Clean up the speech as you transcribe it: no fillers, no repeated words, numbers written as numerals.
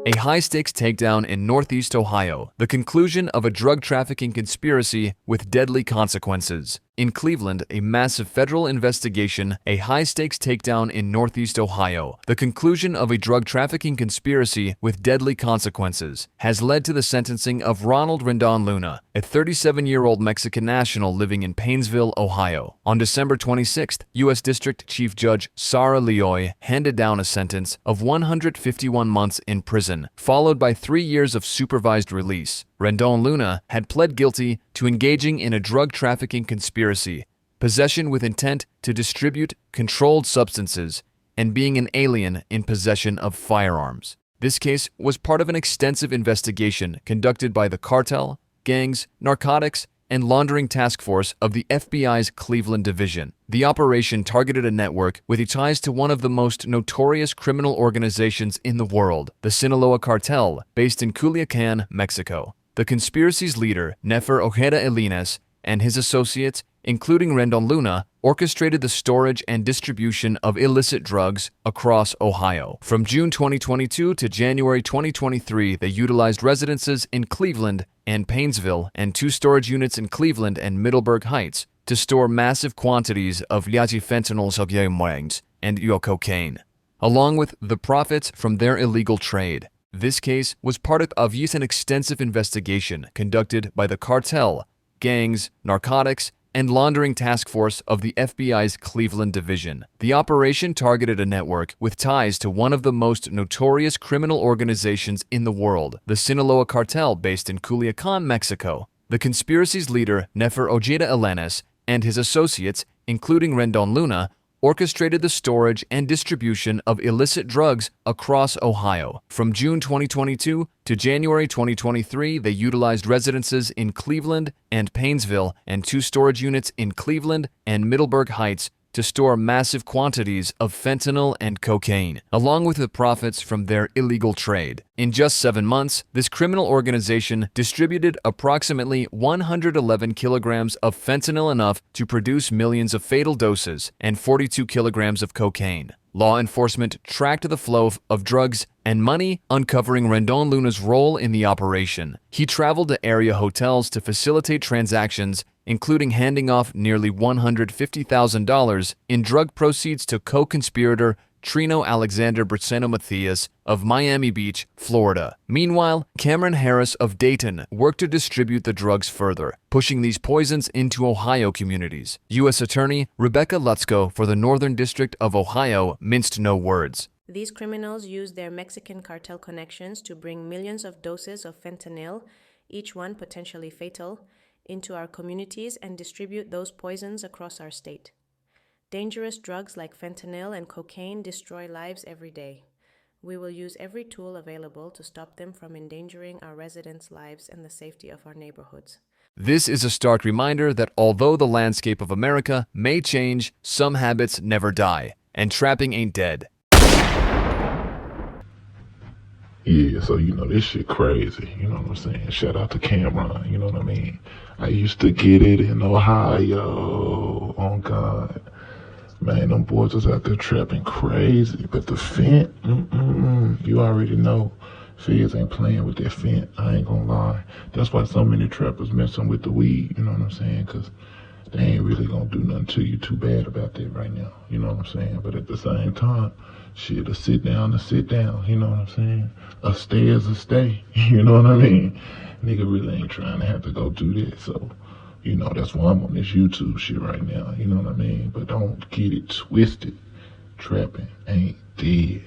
A high-stakes takedown in Northeast Ohio, the conclusion of a drug trafficking conspiracy with deadly consequences. In Cleveland, a massive federal investigation, a high-stakes takedown in Northeast Ohio, the conclusion of a drug trafficking conspiracy with deadly consequences, has led to the sentencing of Ronald Rendon-Luna, a 37-year-old Mexican national living in Painesville, Ohio. On December 26th, U.S. District Chief Judge Sara Leoy handed down a sentence of 151 months in prison, followed by 3 years of supervised release. Rendon-Luna had pled guilty to engaging in a drug trafficking conspiracy, possession with intent to distribute controlled substances, and being an alien in possession of firearms. This case was part of an extensive investigation conducted by the Cartel, Gangs, Narcotics, and Laundering Task Force of the FBI's Cleveland Division. The operation targeted a network with ties to one of the most notorious criminal organizations in the world, the Sinaloa Cartel, based in Culiacan, Mexico. The conspiracy's leader, Nefer Ojeda-Elenes, and his associates, including Rendon-Luna, orchestrated the storage and distribution of illicit drugs across Ohio. From June 2022 to January 2023, they utilized residences in Cleveland and Painesville and 2 storage units in Cleveland and Middleburg Heights to store massive quantities of fentanyl and cocaine, along with the profits from their illegal trade. This case was part of yet an extensive investigation conducted by the Cartel, Gangs, Narcotics, and Laundering Task Force of the FBI's Cleveland Division. The operation targeted a network with ties to one of the most notorious criminal organizations in the world, the Sinaloa Cartel, based in Culiacan, Mexico. The conspiracy's leader, Nefer Ojeda-Elenes, and his associates, including Rendon-Luna, orchestrated the storage and distribution of illicit drugs across Ohio. From June 2022 to January 2023, they utilized residences in Cleveland and Painesville and 2 storage units in Cleveland and Middleburg Heights to store massive quantities of fentanyl and cocaine, along with the profits from their illegal trade. In just 7 months, this criminal organization distributed approximately 111 kilograms of fentanyl, enough to produce millions of fatal doses, and 42 kilograms of cocaine. Law enforcement tracked the flow of drugs and money, uncovering Rendon-Luna's role in the operation. He traveled to area hotels to facilitate transactions, including handing off nearly $150,000 in drug proceeds to co-conspirator Trino Briceno-Matheus of Miami Beach, Florida. Meanwhile, Cameron Harris of Dayton worked to distribute the drugs further, pushing these poisons into Ohio communities. U.S. Attorney Rebecca Lutzko for the Northern District of Ohio minced no words. These criminals use their Mexican cartel connections to bring millions of doses of fentanyl, each one potentially fatal, into our communities and distribute those poisons across our state. Dangerous drugs like fentanyl and cocaine destroy lives every day. We will use every tool available to stop them from endangering our residents' lives and the safety of our neighborhoods. This is a stark reminder that although the landscape of America may change, some habits never die, and trapping ain't dead. Yeah, so this shit crazy, you know what I'm saying? Shout out to Cameron, you know what I mean? I used to get it in Ohio, on God. Man, them boys was out there trapping crazy, but the Fent, you already know. Feds ain't playing with that Fent, I ain't gonna lie. That's why so many trappers messing with the weed, you know what I'm saying? Because they ain't really gonna do nothing to you too bad about that right now, you know what I'm saying? But at the same time, shit, a sit down, you know what I'm saying? A stay is a stay, you know what I mean? Nigga really ain't trying to have to go do that, so, that's why I'm on this YouTube shit right now, you know what I mean? But don't get it twisted. Trapping ain't dead.